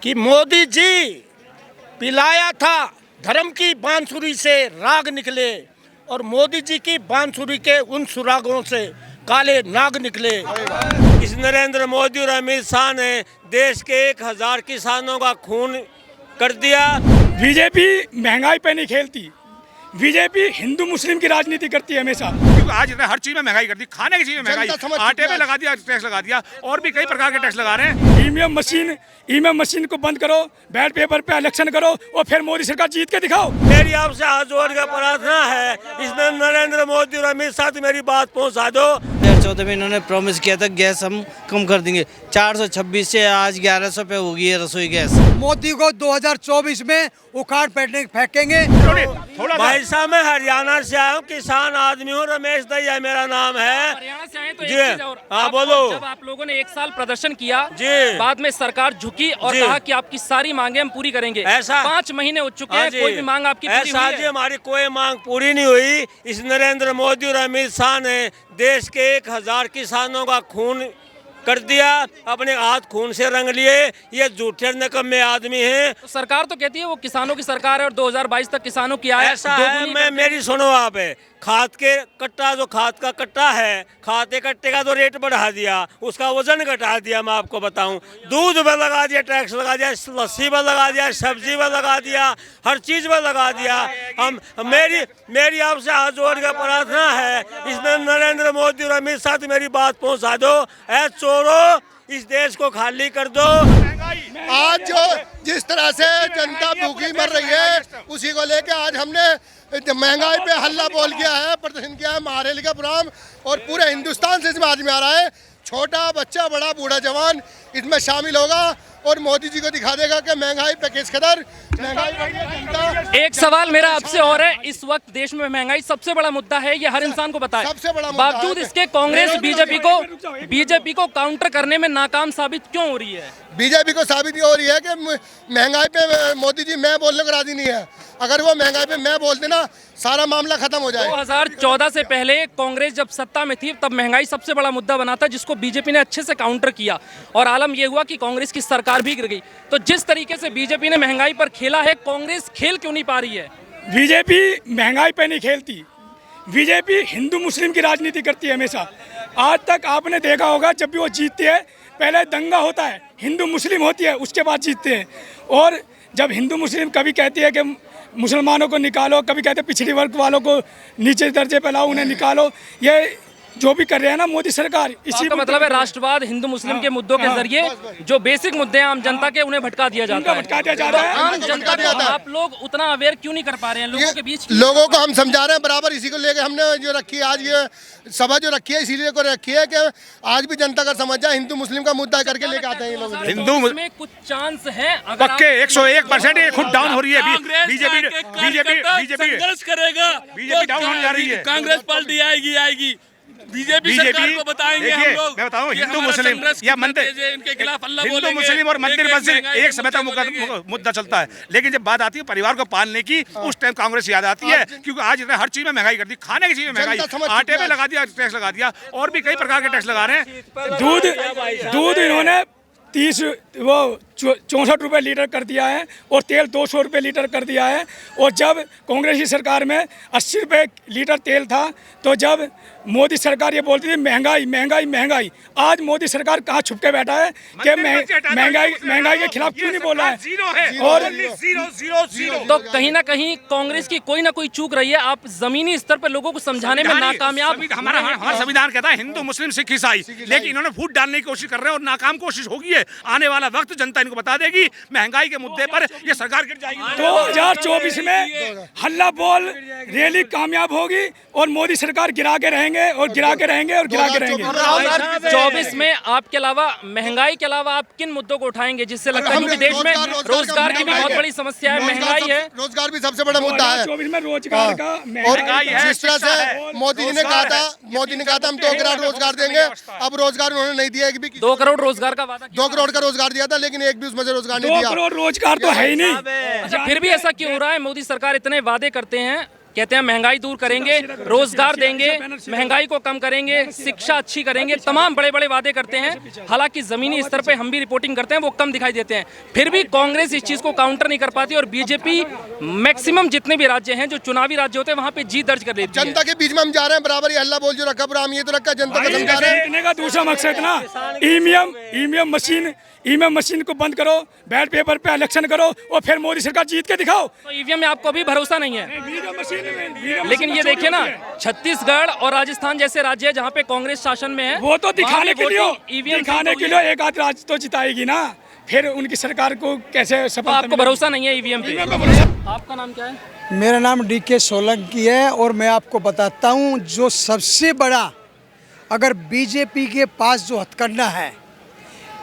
कि मोदी जी पिलाया था धर्म की बांसुरी से राग निकले और मोदी जी की बांसुरी के उन सुरागों से काले नाग निकले। इस नरेंद्र मोदी और अमित शाह ने देश के 1000 किसानों का खून कर दिया। बीजेपी महंगाई पे नहीं खेलती, बीजेपी हिंदू मुस्लिम की राजनीति करती है हमेशा। क्योंकि आज इतना हर चीज में महंगाई कर दी, खाने की चीज में महंगाई, आटे पे लगा दिया टैक्स लगा दिया, और भी कई प्रकार के टैक्स लगा रहे हैं। ईवीएम मशीन को बंद करो, बैलेट पेपर पे इलेक्शन करो और फिर मोदी सरकार जीत के दिखाओ। मेरी आपसे हाथ जोड़ कर प्रार्थना है, इसमें नरेंद्र मोदी और अमित शाह से मेरी बात पहुंचा दो। 2014 में इन्होंने प्रॉमिस किया था गैस हम कम कर देंगे, 426 से आज 1100 पे हो गई है रसोई गैस। मोदी को 2024 में उखाड़ फेंकेंगे। भाई साहब मैं हरियाणा से आया हूँ, किसान आदमी हूँ, रमेश दहिया मेरा नाम है। हरियाणा से आए तो जी, एक चीज और, हाँ बोलो। जब आप लोगों ने 1 साल प्रदर्शन किया, जी, बाद में सरकार झुकी और जी, कहा कि आपकी सारी मांगे हम पूरी करेंगे। ऐसा 5 महीने हो चुके हैं, कोई भी मांग आपकी पूरी ऐसा हुई जी है? हमारी कोई मांग पूरी नहीं हुई। इस नरेंद्र मोदी और अमित शाह ने देश के 1000 किसानों का खून कर दिया, अपने हाथ खून से रंग लिए। ये झूठे निकम्मे आदमी हैं। तो सरकार तो कहती है वो किसानों की सरकार है और 2022 तक किसानों की आय ऐसा है, मैं मेरी सुनो आप है, खाद के कट्टा जो खाद का कट्टा है, खाद के कट्टे का तो रेट बढ़ा दिया, उसका वजन घटा दिया। मैं आपको बताऊं, दूध पर लगा दिया टैक्स, लगा दिया लस्सी पर लगा दिया, सब्जी पर लगा दिया, हर चीज पर लगा दिया। हम मेरी आपसे हाथ जोड़ कर प्रार्थना है, इसमें नरेंद्र मोदी और अमित शाह से मेरी बात पहुंचा दो। ऐ चोरों, इस देश को खाली कर दो। आज जो जिस तरह से जनता भूखी मर रही है, उसी को लेके आज हमने महंगाई पे हल्ला बोल किया है, प्रदर्शन किया है। महारेली का प्रोग्राम और पूरे हिंदुस्तान से इसमें आदमी आ रहा है, छोटा बच्चा बड़ा बूढ़ा जवान इसमें शामिल होगा और मोदी जी को दिखा देगा कि महंगाई पे किस कदर महंगाई बढ़ी है। जनता एक सवाल मेरा आपसे और है, इस वक्त देश में महंगाई सबसे बड़ा मुद्दा है, ये हर इंसान को पता है। सबसे बड़ा मुद्दा बावजूद है। इसके कांग्रेस बीजेपी को काउंटर करने में नाकाम साबित क्यों हो रही है? बीजेपी को साबित ये हो रही है कि महंगाई पे मोदी जी मैं बोलने को राजी नहीं है। अगर वो महंगाई पे मैं बोल देना, सारा मामला खत्म हो जाए। 2014 से पहले कांग्रेस जब सत्ता में थी तब महंगाई सबसे बड़ा मुद्दा बना था, जिसको बीजेपी ने अच्छे से काउंटर किया और आलम यह हुआ कि कांग्रेस की सरकार भी गिर गई। तो जिस तरीके से बीजेपी ने महंगाई पर खेला है, कांग्रेस खेल क्यों नहीं पा रही है? बीजेपी महंगाई पे नहीं खेलती, बीजेपी हिंदू मुस्लिम की राजनीति करती है हमेशा। आज तक आपने देखा होगा, जब भी वो जीतती है पहले दंगा होता है, हिंदू मुस्लिम होती है, उसके बाद जीतते हैं। और जब हिंदू मुस्लिम कभी कहती है कि मुसलमानों को निकालो, कभी कहते हैं पिछड़ी वर्ग वालों को नीचे दर्जे पे लाओ, उन्हें निकालो, ये जो भी कर रहे हैं ना मोदी सरकार, इसी का मतलब है राष्ट्रवाद हिंदू मुस्लिम के मुद्दों के जरिए जो बेसिक मुद्दे हैं आम जनता के, उन्हें भटका दिया जाता है। आम जनता को आप लोग उतना अवेयर क्यों नहीं कर पा रहे हैं लोगों के बीच? लोगों को हम समझा रहे हैं बराबर। इसी को लेकर हमने जो रखी है आज ये सभा जो रखी है, इसीलिए को रखी है कि आज भी जनता का समझ जाए, हिंदू मुस्लिम का मुद्दा करके लेके आते हैं ये लोग। हिंदू में कुछ चांस है पक्के 101% ये खुद डाउन हो रही है। बीजेपी संघर्ष करेगा, बीजेपी डाउन होने जा रही है। कांग्रेस पार्टी आएगी। बीजेपी सरकार को बताएंगे हम लोग। मैं बताऊं, कि हिंदू हमारा मुस्लिम संघर्ष या कितना मंदिर, तेज है, इनके खिलाफ हल्ला हिंदू बोलेंगे, मुस्लिम और मंदिर एक-एक मस्जिद महंगाई एक समय मुद्दे बोलेंगे। मुद्दा चलता है, लेकिन जब बात आती है परिवार को पालने की, उस टाइम कांग्रेस याद आती है। क्योंकि आज इतना हर चीज में महंगाई कर दी, खाने की चीज में महंगाई, आटे पे लगा दिया टैक्स लगा दिया, और भी कई प्रकार के टैक्स लगा रहे हैं। दूध इन्होंने 64 रुपये लीटर कर दिया है और तेल 200 रुपये लीटर कर दिया है। और जब कांग्रेस की सरकार में 80 रुपये लीटर तेल था, तो जब मोदी सरकार ये बोलती थी महंगाई महंगाई महंगाई, आज मोदी सरकार कहाँ छुप के बैठा है कि महंगाई के खिलाफ क्यों नहीं बोला है? और तो कहीं ना कहीं कांग्रेस की कोई ना कोई चूक रही है। आप जमीनी स्तर पर लोगों को समझाने में नाकामयाब। हमारा संविधान कहता है हिंदू मुस्लिम सिख ईसाई, लेकिन इन्होंने फूट डालने की कोशिश कर रहे हैं और नाकाम कोशिश होगी है। आने वाला वक्त जनता इनको बता देगी, महंगाई के मुद्दे पर ये सरकार गिर जाएगी। 2024 में हल्ला बोल रैली कामयाब होगी और मोदी सरकार गिरा के रहेंगे और गिरा के रहेंगे और गिरा के रहेंगे। 2024 में आपके अलावा महंगाई के अलावा आप किन मुद्दों को उठाएंगे जिससे लगता है, क्योंकि देश में रोजगार की भी बहुत बड़ी समस्या है, महंगाई है, रोजगार भी सबसे बड़ा मुद्दा है। 2024 में रोजगार का और जिस तरह से मोदी जी ने कहा था हम 2 करोड़ रोजगार देंगे, अब रोजगार उन्होंने नहीं दिया। 2 करोड़ रोजगार का वादा 2 करोड़ का रोजगार दिया था, लेकिन एक भी उसमें से रोजगार नहीं 2 दिया। करोड़ रोजगार तो है ही नहीं। अच्छा, फिर भी ऐसा क्यों हो रहा है? मोदी सरकार इतने वादे करते हैं, कहते हैं महंगाई दूर करेंगे, रोजगार देंगे, महंगाई को कम करेंगे, शिक्षा अच्छी करेंगे, तमाम बड़े बड़े वादे करते हैं। हालांकि जमीनी स्तर पे हम भी रिपोर्टिंग करते हैं, वो कम दिखाई देते हैं। फिर भी कांग्रेस इस चीज को काउंटर नहीं कर पाती और बीजेपी मैक्सिमम जितने भी राज्य हैं जो चुनावी राज्य होते हैं वहां पे जीत दर्ज कर लेती है। जनता के बीच में हम जा रहे हैं, बराबर ये हल्ला बोल जो रखा, हम ये तो रखा जनता को समझा रहे हैं। जीतने का दूसरा मकसद ना ईवीएम मशीन को बंद करो, बैलेट पेपर पे इलेक्शन करो और फिर मोदी सरकार जीत के दिखाओ। तो ईवीएम में आपको भी भरोसा नहीं है। लेकिन ये देखिए ना, छत्तीसगढ़ और राजस्थान जैसे राज्य है जहाँ पे कांग्रेस शासन में है, वो तो दिखाने के लिए ईवीएम एक आध राज्य तो जिताएगी ना, फिर उनकी सरकार को कैसे सफल। आपको भरोसा नहीं है ईवीएम पे? आपका नाम क्या है? मेरा नाम DK सोलंकी है और मैं आपको बताता हूँ, जो सबसे बड़ा अगर बीजेपी के पास जो हथकंडा है,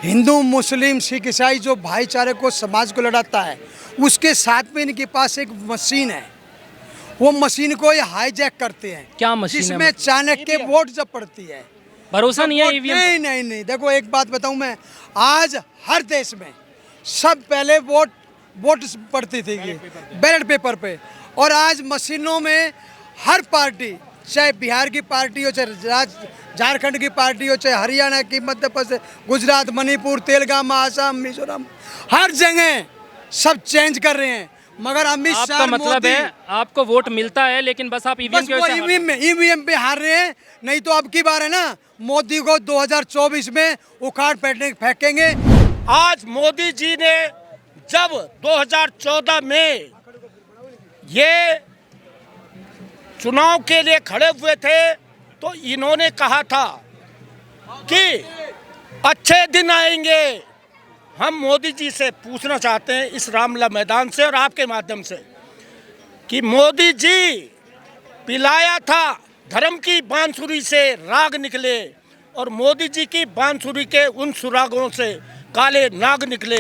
हिंदू मुस्लिम सिख ईसाई जो भाईचारे को समाज को लड़ाता है, उसके साथ में इनके पास एक मशीन है। वो मशीन को ये हाईजैक करते हैं। क्या मशीन है? जिसमें चाणक्य वोट जब पड़ती है। भरोसा नहीं है ईवीएम? नहीं, देखो एक बात बताऊं मैं, आज हर देश में सब पहले वोट पड़ती थी बैलेट पेपर पे, और आज मशीनों में हर पार्टी, चाहे बिहार की पार्टी हो, चाहे झारखंड की पार्टी हो, चाहे हरियाणा की, मध्य प्रदेश, गुजरात, मणिपुर, तेलंगाना, आसाम, मिजोरम, हर जगह सब चेंज कर रहे हैं। मगर अमित शाह, आपका मतलब है आपको वोट मिलता है लेकिन बस आप ईवीएम पे हार रहे हैं। नहीं तो अब की बार है ना, मोदी को 2024 में उखाड़ फेंकेंगे। आज मोदी जी ने जब 2014 में ये चुनाव के लिए खड़े हुए थे तो इन्होंने कहा था कि अच्छे दिन आएंगे। हम मोदी जी से पूछना चाहते हैं इस रामलला मैदान से और आपके माध्यम से कि मोदी जी पिलाया था धर्म की बांसुरी से राग निकले और मोदी जी की बांसुरी के उन सुरागों से काले नाग निकले।